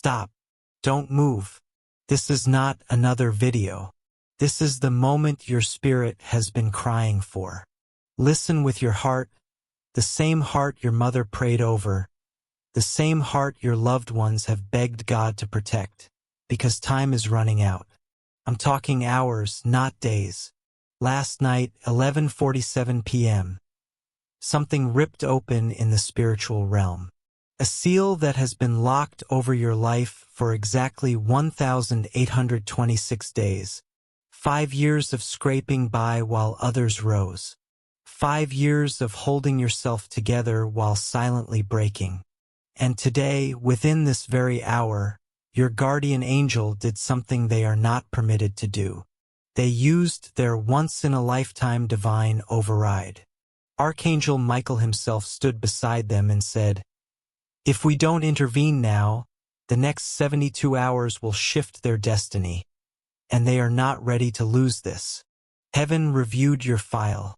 Stop. Don't move. This is not another video. This is the moment your spirit has been crying for. Listen with your heart, the same heart your mother prayed over, the same heart your loved ones have begged God to protect, because time is running out. I'm talking hours, not days. Last night, 11:47 p.m. Something ripped open in the spiritual realm. A seal that has been locked over your life for exactly 1,826 days. 5 years of scraping by while others rose. 5 years of holding yourself together while silently breaking. And today, within this very hour, your guardian angel did something they are not permitted to do. They used their once-in-a-lifetime divine override. Archangel Michael himself stood beside them and said, "If we don't intervene now, the next 72 hours will shift their destiny, and they are not ready to lose this." Heaven reviewed your file.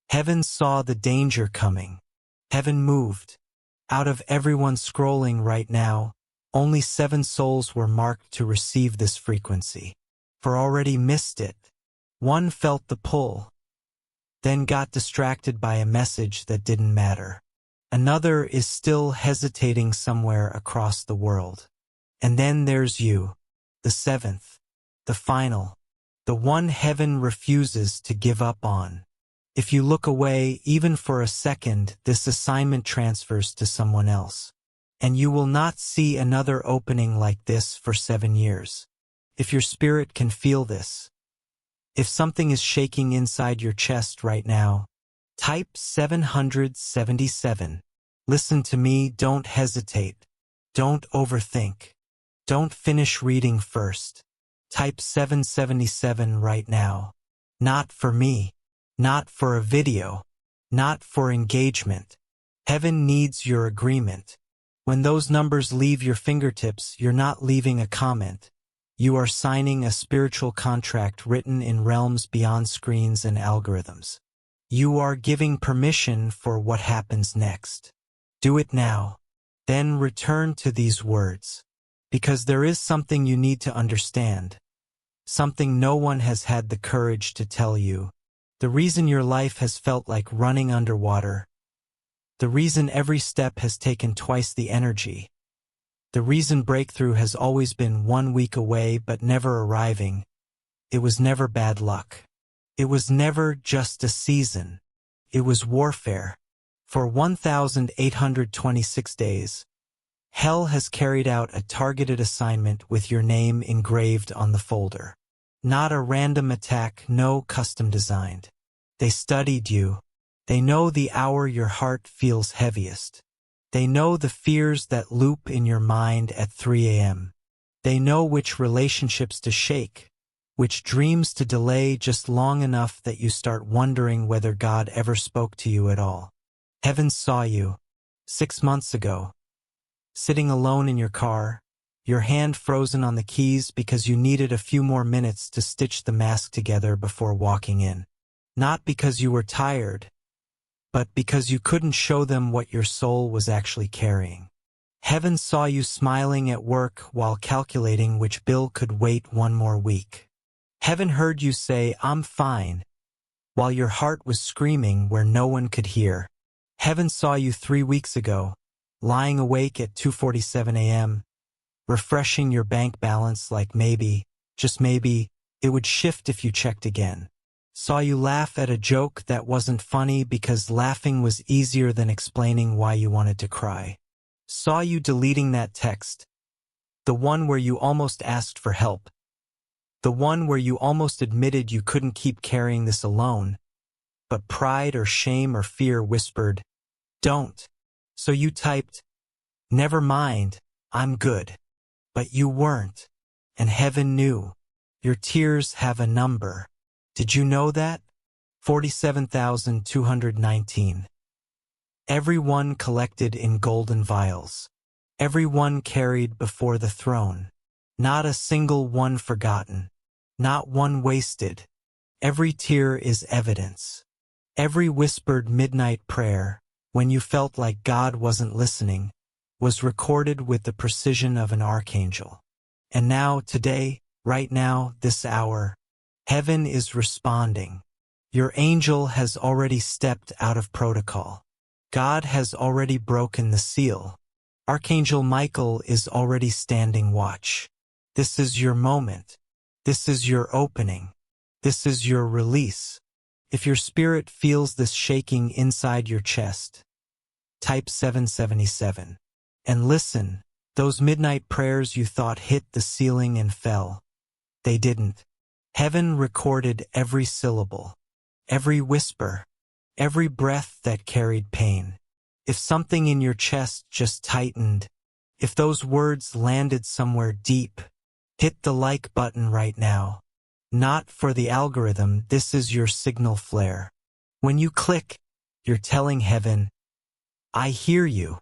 Heaven saw the danger coming. Heaven moved. Out of everyone scrolling right now, only 7 souls were marked to receive this frequency. For already missed it. One felt the pull, then got distracted by a message that didn't matter. Another is still hesitating somewhere across the world. And then there's you, the 7th, the final, the one heaven refuses to give up on. If you look away even for a second, this assignment transfers to someone else. And you will not see another opening like this for 7 years. If your spirit can feel this, if something is shaking inside your chest right now, type 777. Listen to me, don't hesitate. Don't overthink. Don't finish reading first. Type 777 right now. Not for me. Not for a video. Not for engagement. Heaven needs your agreement. When those numbers leave your fingertips, you're not leaving a comment. You are signing a spiritual contract written in realms beyond screens and algorithms. You are giving permission for what happens next. Do it now. Then return to these words. Because there is something you need to understand. Something no one has had the courage to tell you. The reason your life has felt like running underwater. The reason every step has taken twice the energy. The reason breakthrough has always been 1 week away but never arriving. It was never bad luck. It was never just a season. It was warfare. For 1,826 days, hell has carried out a targeted assignment with your name engraved on the folder. Not a random attack, no custom designed. They studied you. They know the hour your heart feels heaviest. They know the fears that loop in your mind at 3 a.m. They know which relationships to shake, which dreams to delay just long enough that you start wondering whether God ever spoke to you at all. Heaven saw you 6 months ago, sitting alone in your car, your hand frozen on the keys because you needed a few more minutes to stitch the mask together before walking in. Not because you were tired, but because you couldn't show them what your soul was actually carrying. Heaven saw you smiling at work while calculating which bill could wait 1 more week. Heaven heard you say, "I'm fine," while your heart was screaming where no one could hear. Heaven saw you 3 weeks ago, lying awake at 2:47 a.m., refreshing your bank balance like maybe, just maybe, it would shift if you checked again. Saw you laugh at a joke that wasn't funny because laughing was easier than explaining why you wanted to cry. Saw you deleting that text. The one where you almost asked for help. The one where you almost admitted you couldn't keep carrying this alone. But pride or shame or fear whispered, "Don't." So you typed, "Never mind, I'm good." But you weren't. And heaven knew. Your tears have a number. Did you know that? 47,219. Every one collected in golden vials. Every one carried before the throne. Not a single one forgotten. Not one wasted. Every tear is evidence. Every whispered midnight prayer, when you felt like God wasn't listening, was recorded with the precision of an archangel. And now, today, right now, this hour, heaven is responding. Your angel has already stepped out of protocol. God has already broken the seal. Archangel Michael is already standing watch. This is your moment. This is your opening. This is your release. If your spirit feels this shaking inside your chest, type 777. And listen, those midnight prayers you thought hit the ceiling and fell. They didn't. Heaven recorded every syllable, every whisper, every breath that carried pain. If something in your chest just tightened, if those words landed somewhere deep, hit the like button right now. Not for the algorithm, this is your signal flare. When you click, you're telling heaven, I hear you.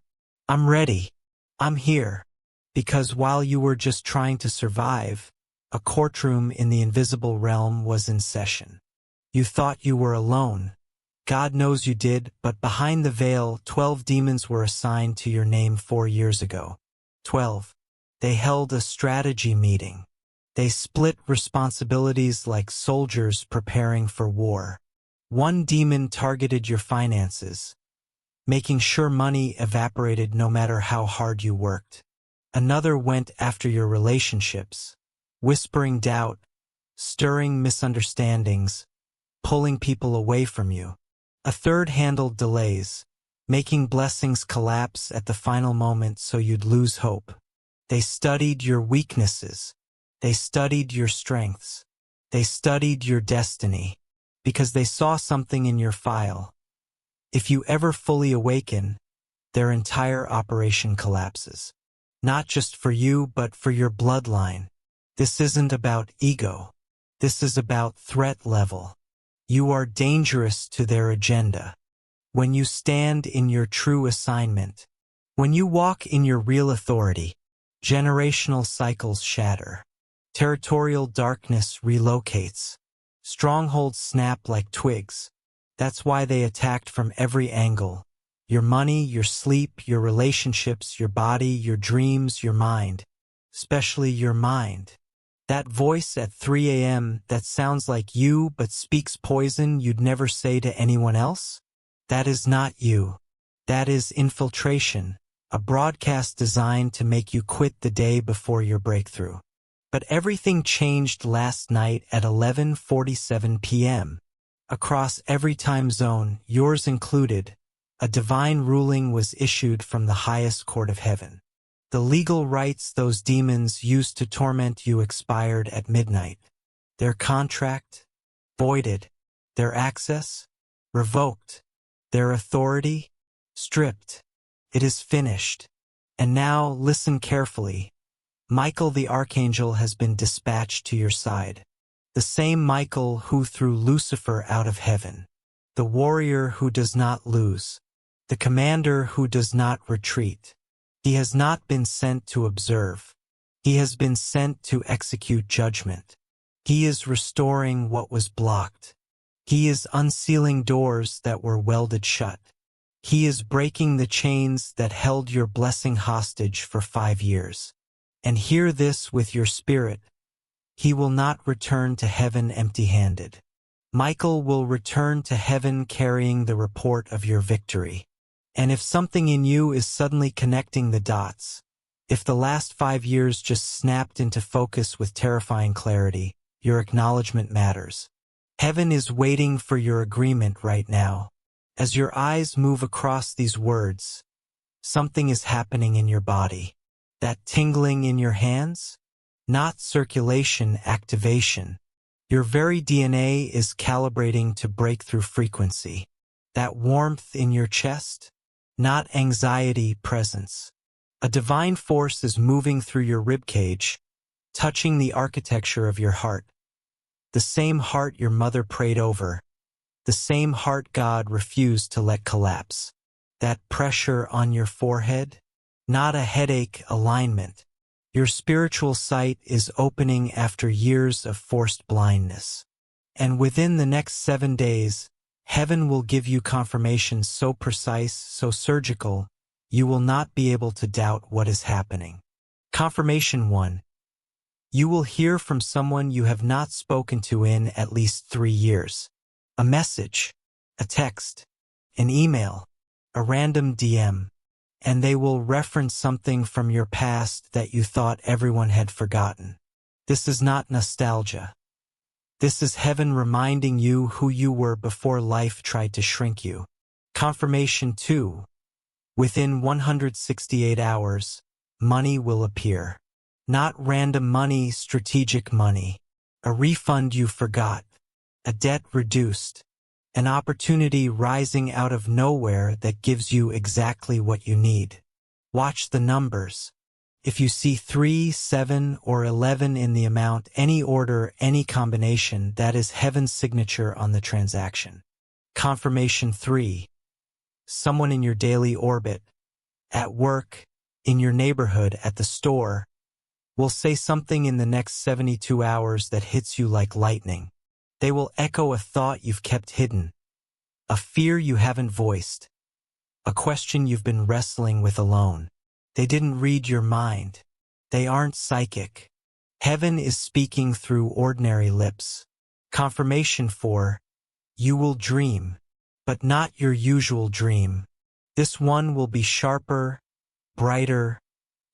I'm ready. I'm here. Because while you were just trying to survive, a courtroom in the invisible realm was in session. You thought you were alone. God knows you did, but behind the veil, 12 demons were assigned to your name 4 years ago. 12. They held a strategy meeting. They split responsibilities like soldiers preparing for war. One demon targeted your finances, making sure money evaporated no matter how hard you worked. Another went after your relationships, whispering doubt, stirring misunderstandings, pulling people away from you. A third handled delays, making blessings collapse at the final moment so you'd lose hope. They studied your weaknesses. They studied your strengths. They studied your destiny, because they saw something in your file. If you ever fully awaken, their entire operation collapses. Not just for you, but for your bloodline. This isn't about ego. This is about threat level. You are dangerous to their agenda. When you stand in your true assignment, when you walk in your real authority, generational cycles shatter. Territorial darkness relocates. Strongholds snap like twigs. That's why they attacked from every angle. Your money, your sleep, your relationships, your body, your dreams, your mind. Especially your mind. That voice at 3 a.m. that sounds like you but speaks poison you'd never say to anyone else? That is not you. That is infiltration, a broadcast designed to make you quit the day before your breakthrough. But everything changed last night at 11:47 p.m. Across every time zone, yours included, a divine ruling was issued from the highest court of heaven. The legal rights those demons used to torment you expired at midnight. Their contract, voided. Their access, revoked. Their authority, stripped. It is finished. And now, listen carefully. Michael the Archangel has been dispatched to your side. The same Michael who threw Lucifer out of heaven. The warrior who does not lose. The commander who does not retreat. He has not been sent to observe. He has been sent to execute judgment. He is restoring what was blocked. He is unsealing doors that were welded shut. He is breaking the chains that held your blessing hostage for 5 years. And hear this with your spirit. He will not return to heaven empty-handed. Michael will return to heaven carrying the report of your victory. And if something in you is suddenly connecting the dots, if the last 5 years just snapped into focus with terrifying clarity, your acknowledgement matters. Heaven is waiting for your agreement right now. As your eyes move across these words, something is happening in your body. That tingling in your hands? Not circulation activation. Your very DNA is calibrating to breakthrough frequency. That warmth in your chest? Not anxiety presence. A divine force is moving through your ribcage, touching the architecture of your heart. The same heart your mother prayed over. The same heart God refused to let collapse. That pressure on your forehead? Not a headache alignment. Your spiritual sight is opening after years of forced blindness. And within the next 7 days, heaven will give you confirmation so precise, so surgical, you will not be able to doubt what is happening. Confirmation 1. You will hear from someone you have not spoken to in at least 3 years. A message, a text, an email, a random DM, and they will reference something from your past that you thought everyone had forgotten. This is not nostalgia. This is heaven reminding you who you were before life tried to shrink you. Confirmation 2. Within 168 hours, money will appear. Not random money, strategic money. A refund you forgot. A debt reduced. An opportunity rising out of nowhere that gives you exactly what you need. Watch the numbers. If you see 3, 7, or 11 in the amount, any order, any combination, that is heaven's signature on the transaction. Confirmation 3. Someone in your daily orbit, at work, in your neighborhood, at the store, will say something in the next 72 hours that hits you like lightning. They will echo a thought you've kept hidden, a fear you haven't voiced, a question you've been wrestling with alone. They didn't read your mind. They aren't psychic. Heaven is speaking through ordinary lips. Confirmation 4. You will dream, but not your usual dream. This one will be sharper, brighter,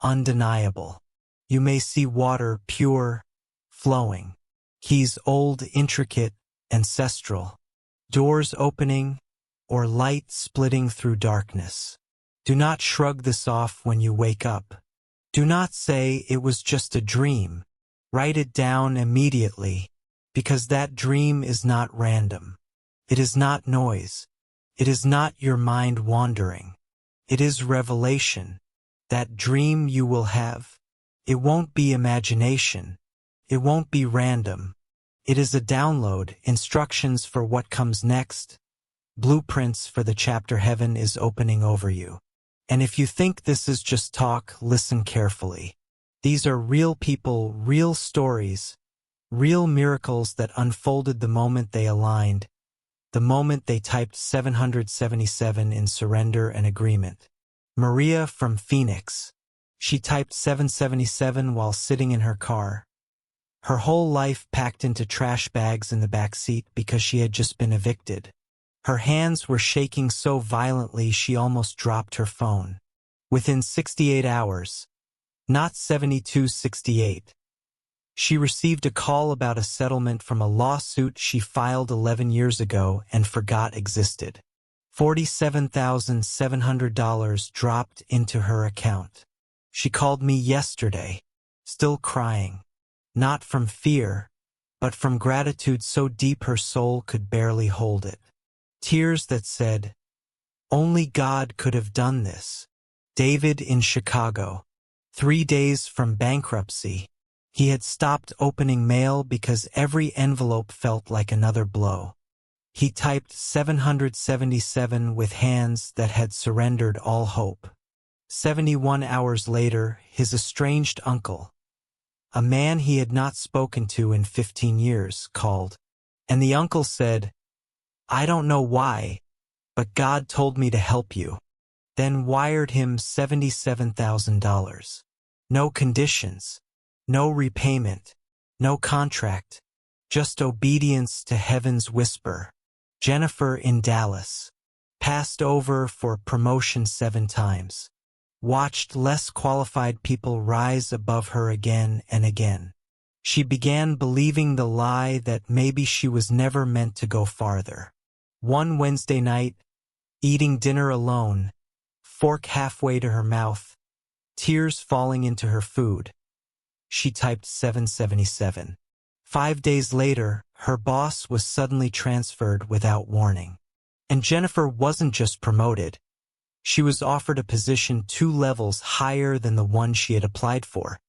undeniable. You may see water pure, flowing. Keys old, intricate, ancestral. Doors opening, or light splitting through darkness. Do not shrug this off when you wake up. Do not say it was just a dream. Write it down immediately, because that dream is not random. It is not noise. It is not your mind wandering. It is revelation. That dream you will have. It won't be imagination. It won't be random. It is a download, instructions for what comes next, blueprints for the chapter heaven is opening over you. And if you think this is just talk, listen carefully. These are real people, real stories, real miracles that unfolded the moment they aligned, the moment they typed 777 in surrender and agreement. Maria from Phoenix. She typed 777 while sitting in her car. Her whole life packed into trash bags in the back seat because she had just been evicted. Her hands were shaking so violently she almost dropped her phone. Within 68 hours, not 72-68, she received a call about a settlement from a lawsuit she filed 11 years ago and forgot existed. $47,700 dropped into her account. She called me yesterday, still crying, not from fear, but from gratitude so deep her soul could barely hold it. Tears that said, only God could have done this. David in Chicago. 3 days from bankruptcy. He had stopped opening mail because every envelope felt like another blow. He typed 777 with hands that had surrendered all hope. 71 hours later, his estranged uncle, a man he had not spoken to in 15 years, called. And the uncle said, I don't know why, but God told me to help you. Then wired him $77,000. No conditions, no repayment, no contract, just obedience to heaven's whisper. Jennifer in Dallas. Passed over for promotion 7 times. Watched less qualified people rise above her again and again. She began believing the lie that maybe she was never meant to go farther. One Wednesday night, eating dinner alone, fork halfway to her mouth, tears falling into her food. She typed 777. 5 days later, her boss was suddenly transferred without warning. And Jennifer wasn't just promoted. She was offered a position 2 levels higher than the one she had applied for.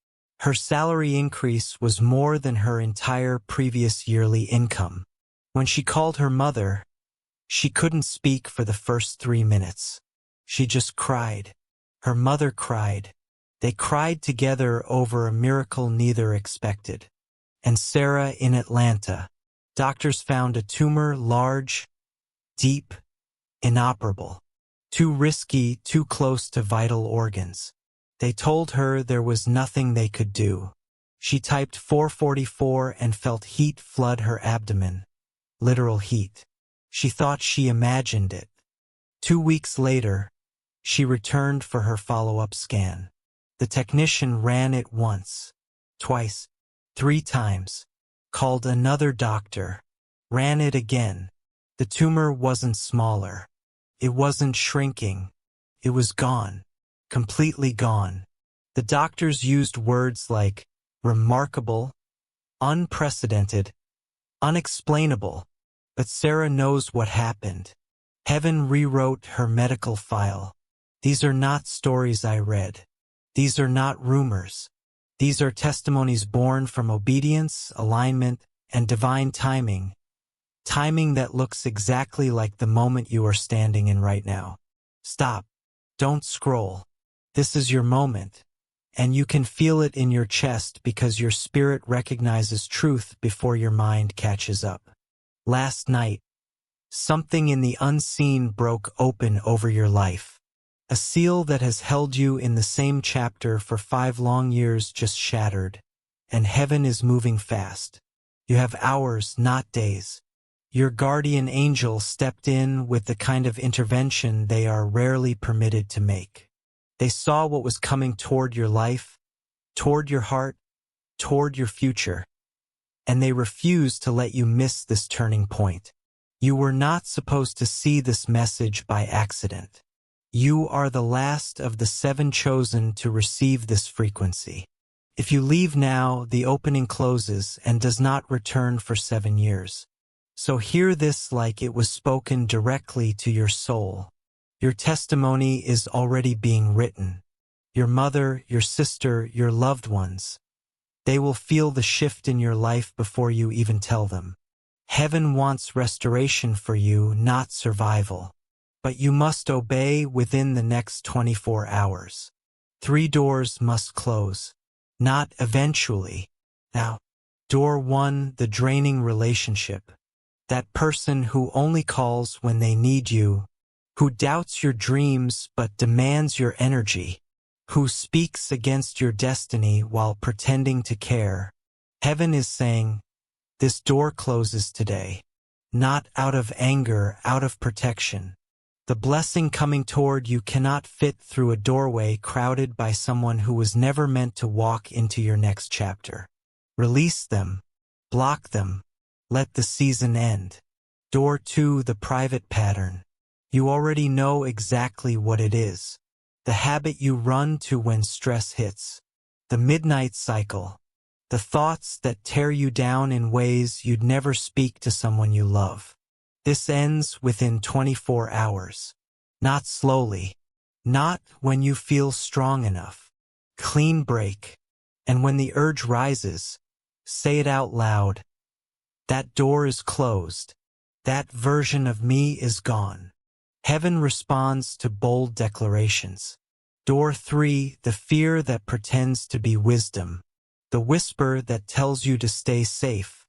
Her salary increase was more than her entire previous yearly income. When she called her mother, she couldn't speak for the first 3 minutes. She just cried. Her mother cried. They cried together over a miracle neither expected. And Sarah in Atlanta. Doctors found a tumor large, deep, inoperable. Too risky, too close to vital organs. They told her there was nothing they could do. She typed 444 and felt heat flood her abdomen. Literal heat. She thought she imagined it. 2 weeks later, she returned for her follow-up scan. The technician ran it once, twice, 3 times, called another doctor, ran it again. The tumor wasn't smaller. It wasn't shrinking. It was gone. Completely gone. The doctors used words like remarkable, unprecedented, unexplainable. But Sarah knows what happened. Heaven rewrote her medical file. These are not stories I read. These are not rumors. These are testimonies born from obedience, alignment, and divine timing. Timing that looks exactly like the moment you are standing in right now. Stop. Don't scroll. This is your moment. And you can feel it in your chest because your spirit recognizes truth before your mind catches up. Last night, something in the unseen broke open over your life. A seal that has held you in the same chapter for 5 long years just shattered, and heaven is moving fast. You have hours, not days. Your guardian angel stepped in with the kind of intervention they are rarely permitted to make. They saw what was coming toward your life, toward your heart, toward your future. And they refused to let you miss this turning point. You were not supposed to see this message by accident. You are the last of the 7 chosen to receive this frequency. If you leave now, the opening closes and does not return for 7 years. So hear this like it was spoken directly to your soul. Your testimony is already being written. Your mother, your sister, your loved ones. They will feel the shift in your life before you even tell them. Heaven wants restoration for you, not survival. But you must obey within the next 24 hours. 3 doors must close. Not eventually. Now, door 1, the draining relationship. That person who only calls when they need you, who doubts your dreams but demands your energy, who speaks against your destiny while pretending to care. Heaven is saying, this door closes today. Not out of anger, out of protection. The blessing coming toward you cannot fit through a doorway crowded by someone who was never meant to walk into your next chapter. Release them. Block them. Let the season end. Door 2, the private pattern. You already know exactly what it is. The habit you run to when stress hits. The midnight cycle. The thoughts that tear you down in ways you'd never speak to someone you love. This ends within 24 hours. Not slowly. Not when you feel strong enough. Clean break. And when the urge rises, say it out loud. That door is closed. That version of me is gone. Heaven responds to bold declarations. Door 3, the fear that pretends to be wisdom. The whisper that tells you to stay safe.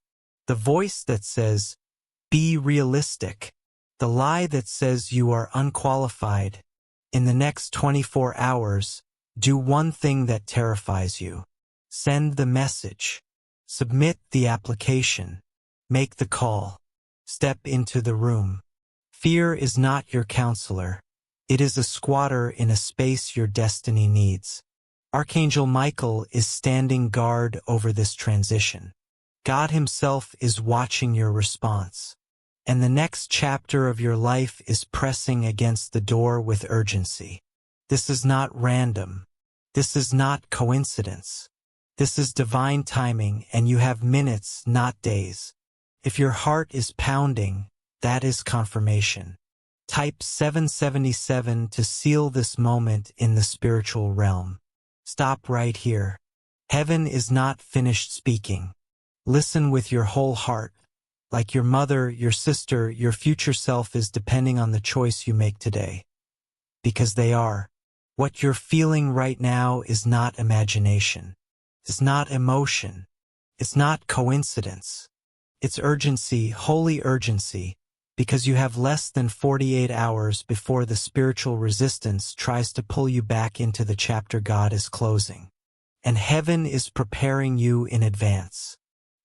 The voice that says, be realistic. The lie that says you are unqualified. In the next 24 hours, do one thing that terrifies you. Send the message. Submit the application. Make the call. Step into the room. Fear is not your counselor. It is a squatter in a space your destiny needs. Archangel Michael is standing guard over this transition. God himself is watching your response. And the next chapter of your life is pressing against the door with urgency. This is not random. This is not coincidence. This is divine timing, and you have minutes, not days. If your heart is pounding, that is confirmation. Type 777 to seal this moment in the spiritual realm. Stop right here. Heaven is not finished speaking. Listen with your whole heart. Like your mother, your sister, your future self is depending on the choice you make today. Because they are. What you're feeling right now is not imagination. It's not emotion. It's not coincidence. It's urgency, holy urgency. because you have less than 48 hours before the spiritual resistance tries to pull you back into the chapter God is closing. And heaven is preparing you in advance.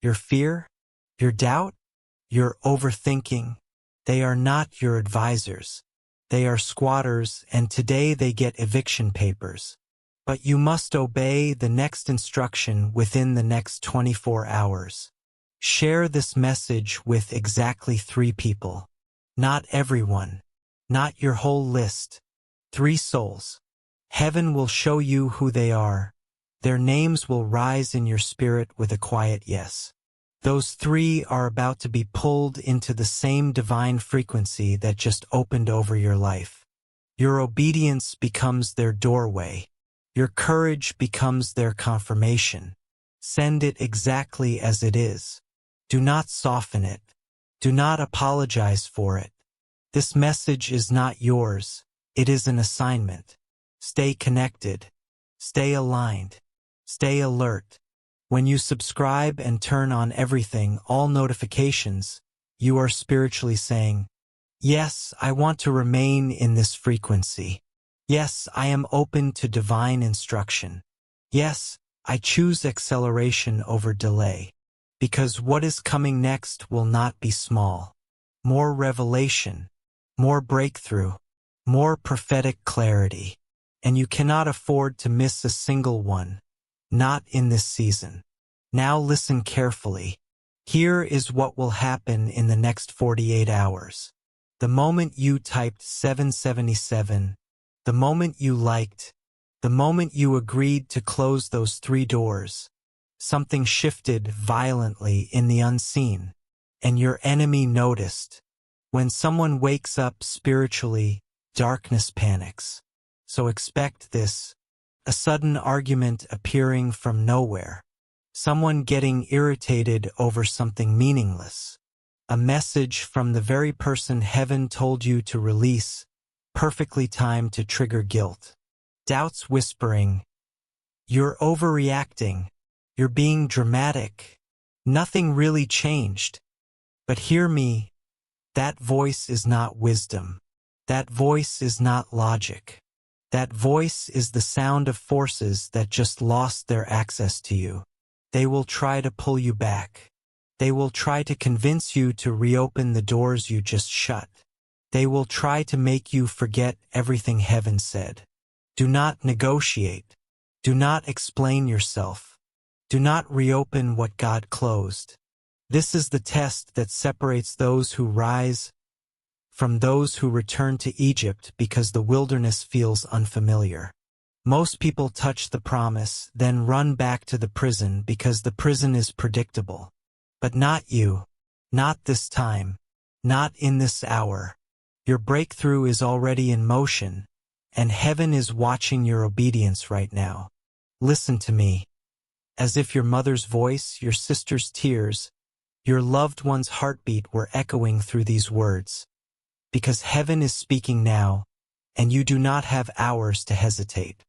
Your fear, your doubt, your overthinking, they are not your advisors. They are squatters, and today they get eviction papers. But you must obey the next instruction within the next 24 hours. Share this message with exactly 3 people. Not everyone. Not your whole list. 3 souls. Heaven will show you who they are. Their names will rise in your spirit with a quiet yes. Those 3 are about to be pulled into the same divine frequency that just opened over your life. Your obedience becomes their doorway. Your courage becomes their confirmation. Send it exactly as it is. Do not soften it. Do not apologize for it. This message is not yours. It is an assignment. Stay connected. Stay aligned. Stay alert. When you subscribe and turn on everything, all notifications, you are spiritually saying, yes, I want to remain in this frequency. Yes, I am open to divine instruction. Yes, I choose acceleration over delay. Because what is coming next will not be small. More revelation, more breakthrough, more prophetic clarity. And you cannot afford to miss a single one. Not in this season. Now listen carefully. Here is what will happen in the next 48 hours. The moment you typed 777, the moment you liked, the moment you agreed to close those 3 doors, something shifted violently in the unseen, and your enemy noticed. When someone wakes up spiritually, darkness panics. So expect this, a sudden argument appearing from nowhere, someone getting irritated over something meaningless, a message from the very person heaven told you to release, perfectly timed to trigger guilt, doubts whispering, you're overreacting. You're being dramatic. Nothing really changed. But hear me, that voice is not wisdom. That voice is not logic. That voice is the sound of forces that just lost their access to you. They will try to pull you back. They will try to convince you to reopen the doors you just shut. They will try to make you forget everything heaven said. Do not negotiate. Do not explain yourself. Do not reopen what God closed. This is the test that separates those who rise from those who return to Egypt because the wilderness feels unfamiliar. Most people touch the promise, then run back to the prison because the prison is predictable. But not you. Not this time. Not in this hour. Your breakthrough is already in motion, and heaven is watching your obedience right now. Listen to me. As if your mother's voice, your sister's tears, your loved one's heartbeat were echoing through these words. Because heaven is speaking now, and you do not have hours to hesitate.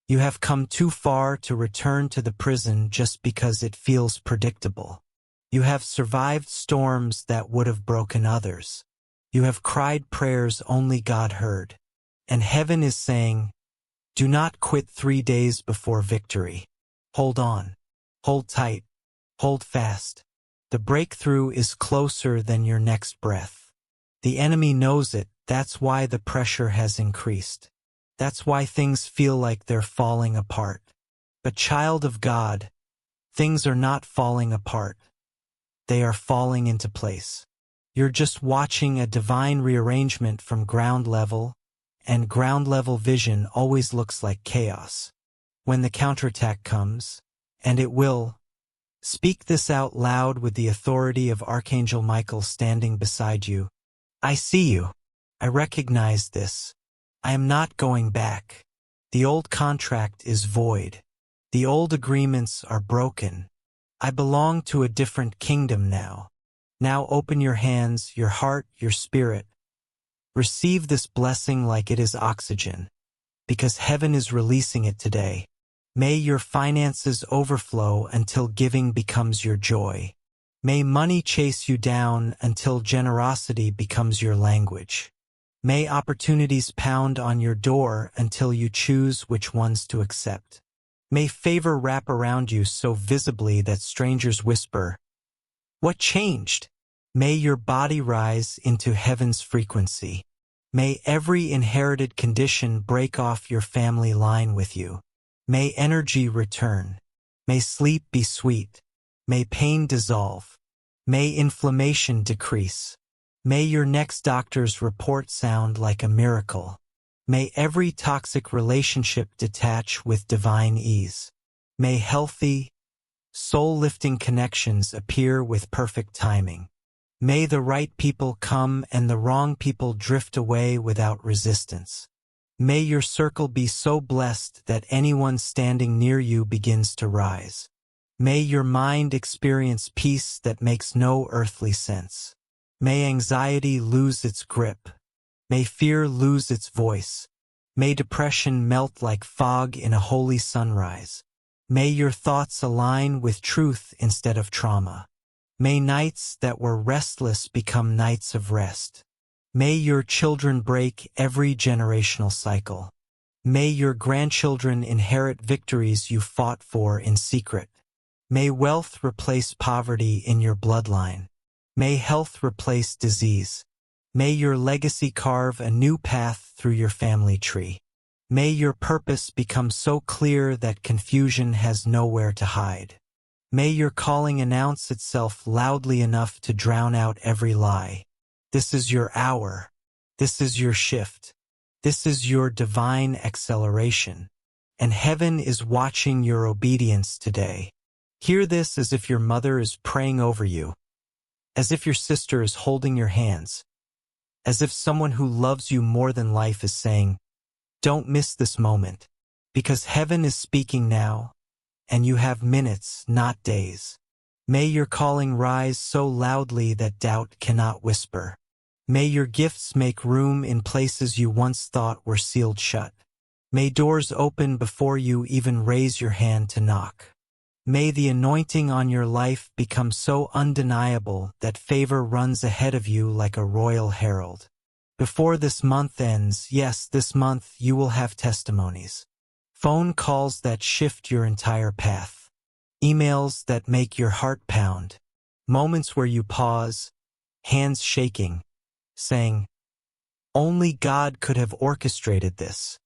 You have come too far to return to the prison just because it feels predictable. You have survived storms that would have broken others. You have cried prayers only God heard. And heaven is saying, do not quit 3 days before victory. Hold on. Hold tight. Hold fast. The breakthrough is closer than your next breath. The enemy knows it. That's why the pressure has increased. That's why things feel like they're falling apart. But child of God, things are not falling apart. They are falling into place. You're just watching a divine rearrangement from ground level, and ground level vision always looks like chaos. When the counterattack comes, and it will, speak this out loud with the authority of Archangel Michael standing beside you. I see you. I recognize this. I am not going back. The old contract is void. The old agreements are broken. I belong to a different kingdom now. Now open your hands, your heart, your spirit. Receive this blessing like it is oxygen, because heaven is releasing it today. May your finances overflow until giving becomes your joy. May money chase you down until generosity becomes your language. May opportunities pound on your door until you choose which ones to accept. May favor wrap around you so visibly that strangers whisper, "What changed?" May your body rise into heaven's frequency. May every inherited condition break off your family line with you. May energy return. May sleep be sweet. May pain dissolve. May inflammation decrease. May your next doctor's report sound like a miracle. May every toxic relationship detach with divine ease. May healthy, soul-lifting connections appear with perfect timing. May the right people come and the wrong people drift away without resistance. May your circle be so blessed that anyone standing near you begins to rise. May your mind experience peace that makes no earthly sense. May anxiety lose its grip. May fear lose its voice. May depression melt like fog in a holy sunrise. May your thoughts align with truth instead of trauma. May nights that were restless become nights of rest. May your children break every generational cycle. May your grandchildren inherit victories you fought for in secret. May wealth replace poverty in your bloodline. May health replace disease. May your legacy carve a new path through your family tree. May your purpose become so clear that confusion has nowhere to hide. May your calling announce itself loudly enough to drown out every lie. This is your hour. This is your shift. This is your divine acceleration. And heaven is watching your obedience today. Hear this as if your mother is praying over you, as if your sister is holding your hands, as if someone who loves you more than life is saying, "Don't miss this moment, because heaven is speaking now, and you have minutes, not days." May your calling rise so loudly that doubt cannot whisper. May your gifts make room in places you once thought were sealed shut. May doors open before you even raise your hand to knock. May the anointing on your life become so undeniable that favor runs ahead of you like a royal herald. Before this month ends, yes, this month, you will have testimonies. Phone calls that shift your entire path. Emails that make your heart pound. Moments where you pause, hands shaking, saying, "Only God could have orchestrated this."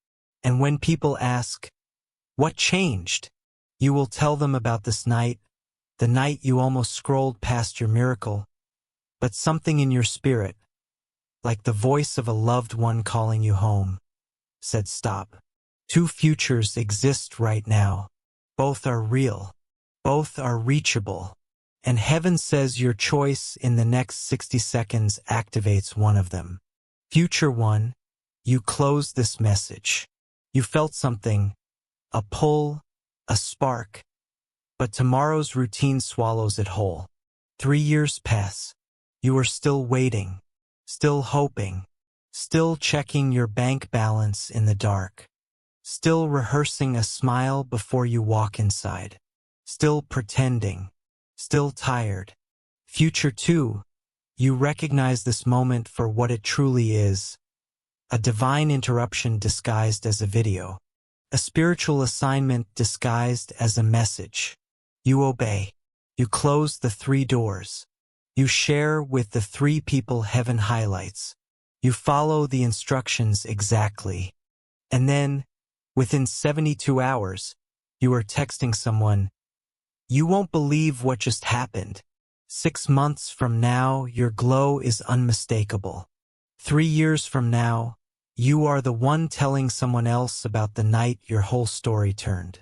And when people ask, "What changed?" you will tell them about this night, the night you almost scrolled past your miracle, but something in your spirit, like the voice of a loved one calling you home, said stop. Two futures exist right now. Both are real. Both are reachable. And heaven says your choice in the next 60 seconds activates one of them. Future one, you close this message. You felt something, a pull, a spark, but tomorrow's routine swallows it whole. 3 years pass. You are still waiting, still hoping, still checking your bank balance in the dark, still rehearsing a smile before you walk inside, still pretending, still tired. Future 2, you recognize this moment for what it truly is, a divine interruption disguised as a video. A spiritual assignment disguised as a message. You obey. You close the 3 doors. You share with the 3 people heaven highlights. You follow the instructions exactly. And then, within 72 hours, you are texting someone, "You won't believe what just happened. 6 months from now, your glow is unmistakable. 3 years from now, you are the one telling someone else about the night your whole story turned.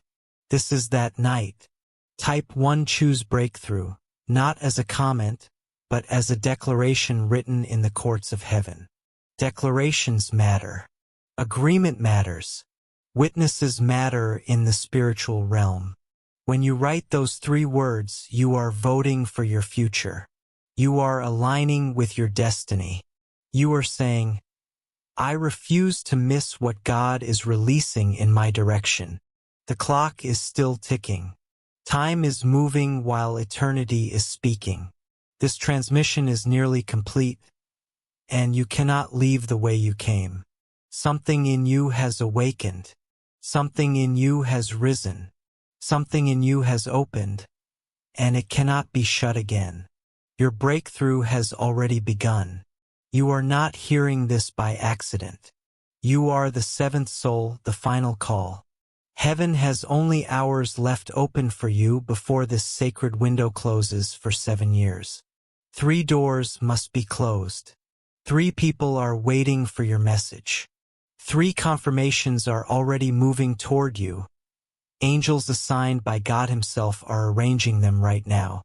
This is that night." Type 1, choose breakthrough, not as a comment, but as a declaration written in the courts of heaven. Declarations matter. Agreement matters. Witnesses matter in the spiritual realm. When you write those 3 words, you are voting for your future. You are aligning with your destiny. You are saying, "I refuse to miss what God is releasing in my direction." The clock is still ticking. Time is moving while eternity is speaking. This transmission is nearly complete, and you cannot leave the way you came. Something in you has awakened. Something in you has risen. Something in you has opened, and it cannot be shut again. Your breakthrough has already begun. You are not hearing this by accident. You are the seventh soul, the final call. Heaven has only hours left open for you before this sacred window closes for 7 years. 3 doors must be closed. 3 people are waiting for your message. 3 confirmations are already moving toward you. Angels assigned by God Himself are arranging them right now.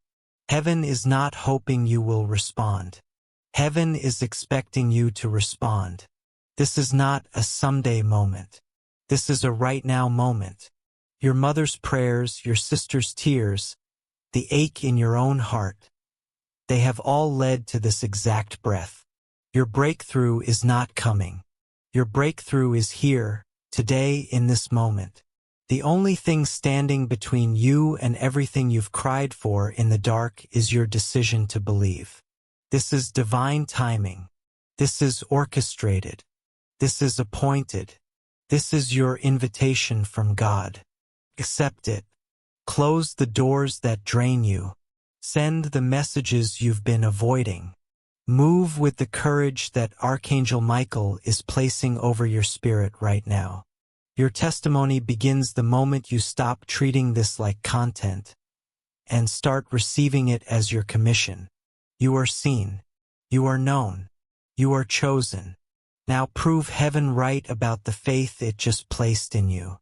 Heaven is not hoping you will respond. Heaven is expecting you to respond. This is not a someday moment. This is a right now moment. Your mother's prayers, your sister's tears, the ache in your own heart, they have all led to this exact breath. Your breakthrough is not coming. Your breakthrough is here, today, in this moment. The only thing standing between you and everything you've cried for in the dark is your decision to believe. This is divine timing. This is orchestrated. This is appointed. This is your invitation from God. Accept it. Close the doors that drain you. Send the messages you've been avoiding. Move with the courage that Archangel Michael is placing over your spirit right now. Your testimony begins the moment you stop treating this like content and start receiving it as your commission. You are seen. You are known. You are chosen. Now prove heaven right about the faith it just placed in you.